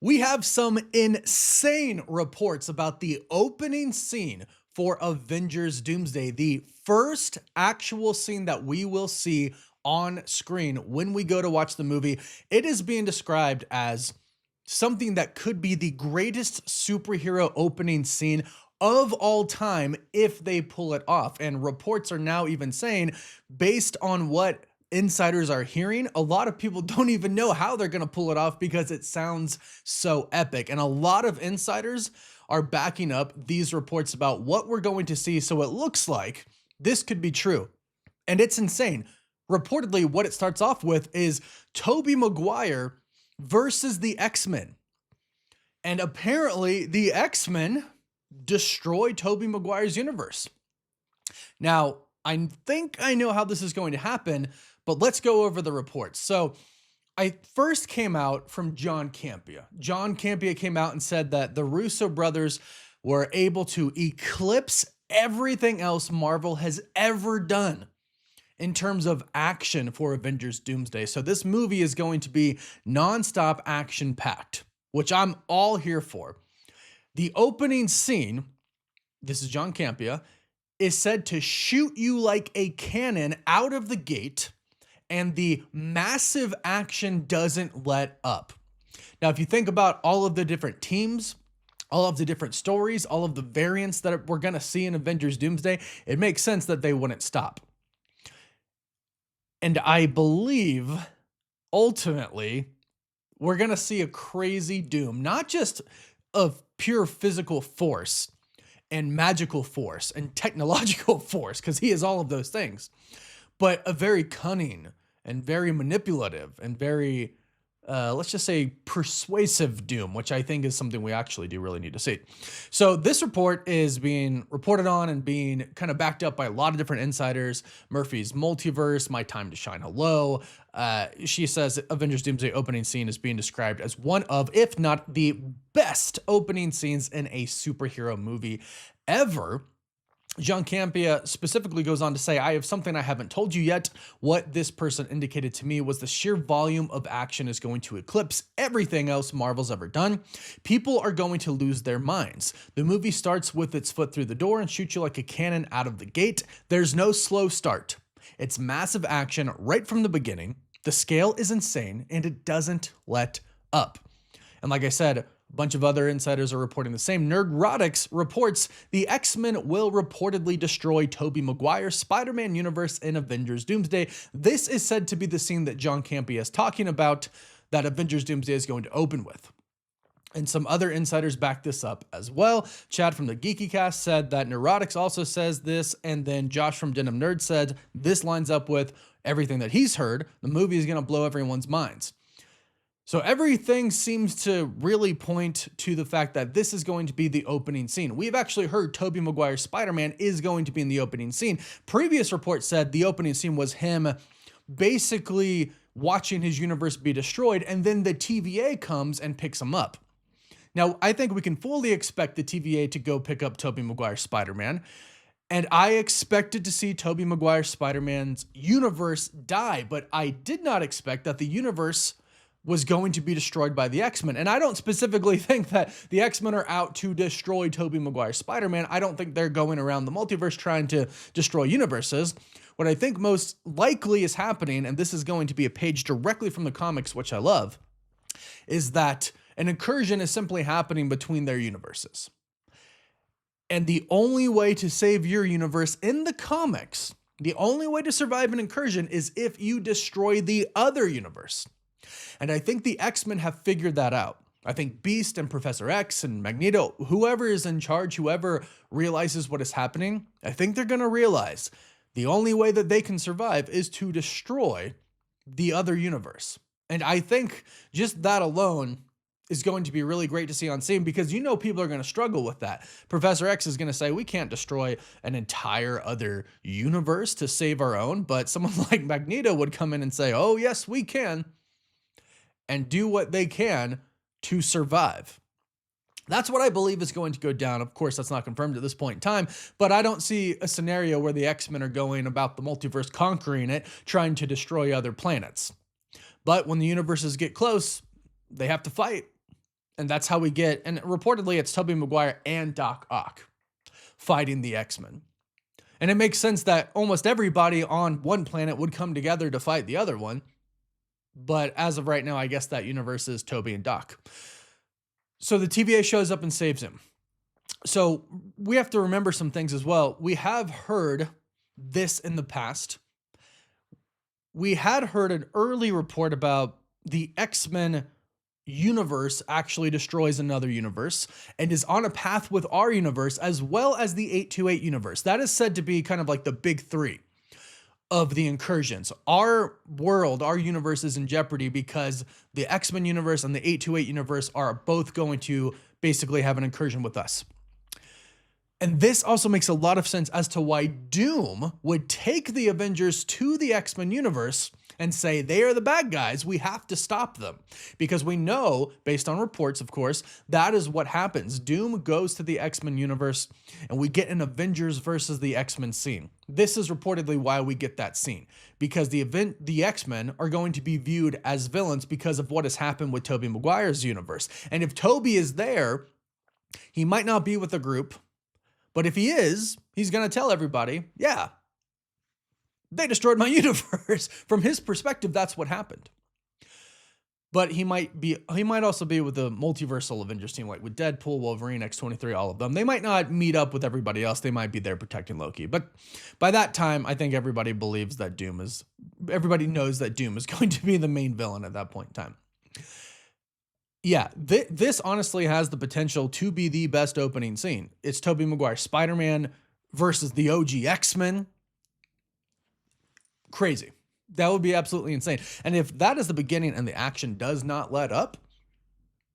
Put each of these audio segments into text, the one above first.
We have some insane reports about the opening scene for Avengers Doomsday, the first actual scene that we will see on screen when we go to watch the movie. It is being described as something that could be the greatest superhero opening scene of all time if they pull it off. And reports are now even saying, based on what insiders are hearing, a lot of people don't even know how they're going to pull it off because it sounds so epic. And a lot of insiders are backing up these reports about what we're going to see. So it looks like this could be true. And it's insane. Reportedly, what it starts off with is Tobey Maguire versus the X-Men. And apparently the X-Men destroy Tobey Maguire's universe. Now, I think I know how this is going to happen, but let's go over the reports. So I first came out from John Campea. John Campea came out and said that the Russo brothers were able to eclipse everything else Marvel has ever done in terms of action for Avengers Doomsday. So this movie is going to be nonstop action packed, which I'm all here for. The opening scene, this is John Campea, is said to shoot you like a cannon out of the gate, and the massive action doesn't let up. Now, if you think about all of the different teams, all of the different stories, all of the variants that we're going to see in Avengers Doomsday, it makes sense that they wouldn't stop. And I believe, ultimately, we're going to see a crazy Doom, not just of pure physical force and magical force and technological force, because he is all of those things, but a very cunning and very manipulative and very, let's just say, persuasive Doom, which I think is something we actually do really need to see. So this report is being reported on and being kind of backed up by a lot of different insiders. Murphy's Multiverse, My Time to Shine Hello. She says Avengers Doomsday opening scene is being described as one of, if not the best opening scenes in a superhero movie ever. John Campea specifically goes on to say, I have something I haven't told you yet. What this person indicated to me was the sheer volume of action is going to eclipse everything else Marvel's ever done. People are going to lose their minds. The movie starts with its foot through the door and shoots you like a cannon out of the gate. There's no slow start. It's massive action right from the beginning. The scale is insane and it doesn't let up. And like I said, a bunch of other insiders are reporting the same. Nerdrotics reports the X-Men will reportedly destroy Tobey Maguire's Spider-Man universe in Avengers Doomsday. This is said to be the scene that John Campea is talking about that Avengers Doomsday is going to open with. And some other insiders back this up as well. Chad from the Geeky Cast said that Neurotics also says this, and then Josh from Denim Nerd said this lines up with everything that he's heard. The movie is going to blow everyone's minds. So everything seems to really point to the fact that this is going to be the opening scene. We've actually heard Tobey Maguire's Spider-Man is going to be in the opening scene. Previous reports said the opening scene was him basically watching his universe be destroyed, and then the TVA comes and picks him up. Now, I think we can fully expect the TVA to go pick up Tobey Maguire's Spider-Man, and I expected to see Tobey Maguire's Spider-Man's universe die, but I did not expect that the universe was going to be destroyed by the X-Men. And I don't specifically think that the X-Men are out to destroy Tobey Maguire's Spider-Man. I don't think they're going around the multiverse trying to destroy universes. What I think most likely is happening, and this is going to be a page directly from the comics, which I love, is that an incursion is simply happening between their universes. And the only way to save your universe in the comics, the only way to survive an incursion is if you destroy the other universe. And I think the X-Men have figured that out. I think Beast and Professor X and Magneto, whoever is in charge, whoever realizes what is happening, I think they're going to realize the only way that they can survive is to destroy the other universe. And I think just that alone is going to be really great to see on scene, because you know people are going to struggle with that. Professor X is going to say, we can't destroy an entire other universe to save our own, but someone like Magneto would come in and say, oh yes, we can, and do what they can to survive. That's what I believe is going to go down. Of course, that's not confirmed at this point in time, but I don't see a scenario where the X-Men are going about the multiverse, conquering it, trying to destroy other planets. But when the universes get close, they have to fight. And that's how we get, and reportedly it's Tobey Maguire and Doc Ock fighting the X-Men. And it makes sense that almost everybody on one planet would come together to fight the other one. But as of right now, I guess that universe is Tobey and Doc. So the TVA shows up and saves him. So we have to remember some things as well. We have heard this in the past. We had heard an early report about the X-Men universe actually destroys another universe and is on a path with our universe as well as the 828 universe. That is said to be kind of like the big three of the incursions. Our world, our universe is in jeopardy because the X-Men universe and the 828 universe are both going to basically have an incursion with us. And this also makes a lot of sense as to why Doom would take the Avengers to the X-Men universe and say, they are the bad guys, we have to stop them. Because we know, based on reports, of course, that is what happens. Doom goes to the X-Men universe, and we get an Avengers versus the X-Men scene. This is reportedly why we get that scene, because the X-Men are going to be viewed as villains because of what has happened with Tobey Maguire's universe. And if Tobey is there, he might not be with the group, but if he is, he's going to tell everybody, yeah, they destroyed my universe. From his perspective, that's what happened. But he might also be with the multiversal Avengers team, like with Deadpool, Wolverine, X-23, all of them. They might not meet up with everybody else. They might be there protecting Loki. But by that time, I think everybody knows that Doom is going to be the main villain at that point in time. Yeah, this honestly has the potential to be the best opening scene. It's Tobey Maguire, Spider-Man versus the OG X-Men. Crazy. That would be absolutely insane. And if that is the beginning and the action does not let up,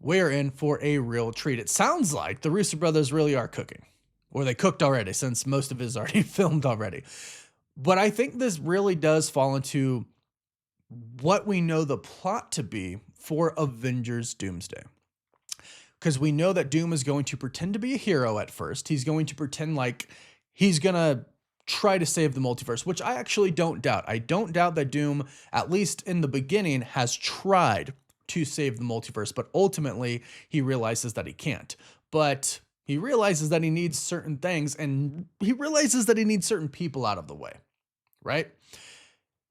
we're in for a real treat. It sounds like the Russo brothers really are cooking, or they cooked already since most of it is already filmed already. But I think this really does fall into what we know the plot to be for Avengers Doomsday. Because we know that Doom is going to pretend to be a hero at first. He's going to pretend like he's going to try to save the multiverse, which I actually don't doubt. I don't doubt that Doom, at least in the beginning, has tried to save the multiverse, but ultimately he realizes that he can't. But he realizes that he needs certain things, and he realizes that he needs certain people out of the way, right?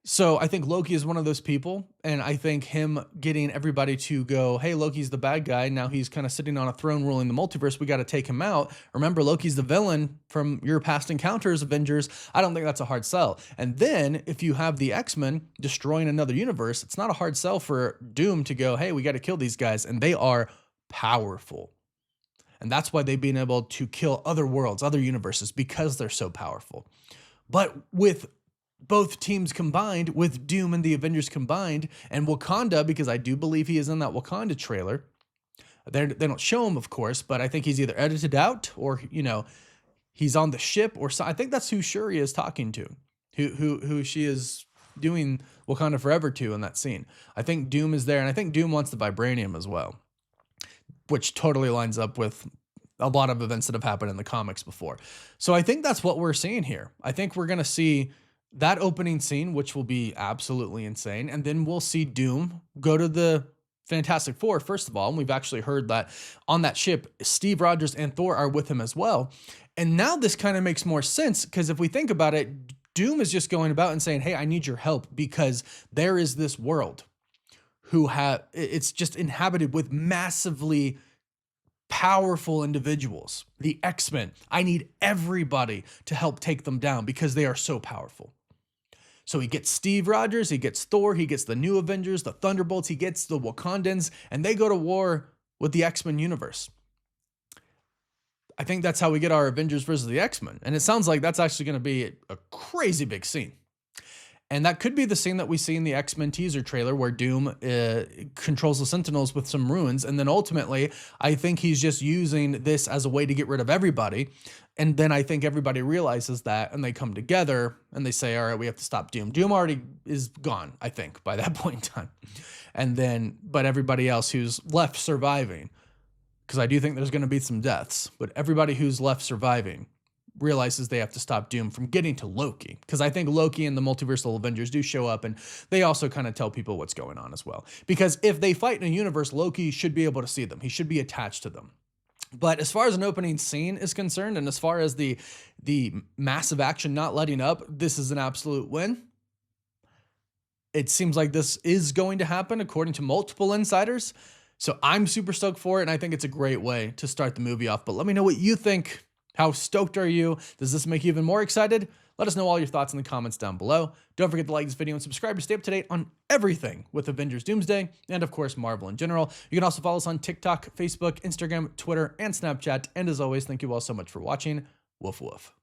So I think Loki is one of those people, and I think him getting everybody to go, hey, Loki's the bad guy, now he's kind of sitting on a throne ruling the multiverse, we got to take him out. Remember, Loki's the villain from your past encounters, Avengers. I don't think that's a hard sell. And then if you have the X-Men destroying another universe, it's not a hard sell for Doom to go, hey, we got to kill these guys, and they are powerful. And that's why they've been able to kill other worlds, other universes, because they're so powerful. But with both teams combined, with Doom and the Avengers combined, and Wakanda, because I do believe he is in that Wakanda trailer. They don't show him, of course, but I think he's either edited out or, he's on the ship, or so. I think that's who Shuri is talking to, who she is doing Wakanda Forever to in that scene. I think Doom is there, and I think Doom wants the vibranium as well, which totally lines up with a lot of events that have happened in the comics before. So I think that's what we're seeing here. I think we're going to see that opening scene, which will be absolutely insane. And then we'll see Doom go to the Fantastic Four, first of all. And we've actually heard that on that ship, Steve Rogers and Thor are with him as well. And now this kind of makes more sense, because if we think about it, Doom is just going about and saying, hey, I need your help, because there is this world it's just inhabited with massively powerful individuals, the X-Men. I need everybody to help take them down because they are so powerful. So he gets Steve Rogers, he gets Thor, he gets the new Avengers, the Thunderbolts, he gets the Wakandans, and they go to war with the X-Men universe. I think that's how we get our Avengers versus the X-Men. And it sounds like that's actually going to be a crazy big scene. And that could be the scene that we see in the X-Men teaser trailer, where Doom controls the Sentinels with some runes. And then ultimately, I think he's just using this as a way to get rid of everybody. And then I think everybody realizes that, and they come together and they say, all right, we have to stop Doom. Doom already is gone, I think, by that point in time. And then, but everybody else who's left surviving, because I do think there's going to be some deaths, but everybody who's left surviving realizes they have to stop Doom from getting to Loki. Because I think Loki and the multiversal Avengers do show up, and they also kind of tell people what's going on as well. Because if they fight in a universe, Loki should be able to see them. He should be attached to them. But as far as an opening scene is concerned, and as far as the massive action not letting up, this is an absolute win. It seems like this is going to happen according to multiple insiders. So I'm super stoked for it, and I think it's a great way to start the movie off. But let me know what you think. How stoked are you? Does this make you even more excited? Let us know all your thoughts in the comments down below. Don't forget to like this video and subscribe to stay up to date on everything with Avengers Doomsday and, of course, Marvel in general. You can also follow us on TikTok, Facebook, Instagram, Twitter, and Snapchat. And as always, thank you all so much for watching. Woof woof.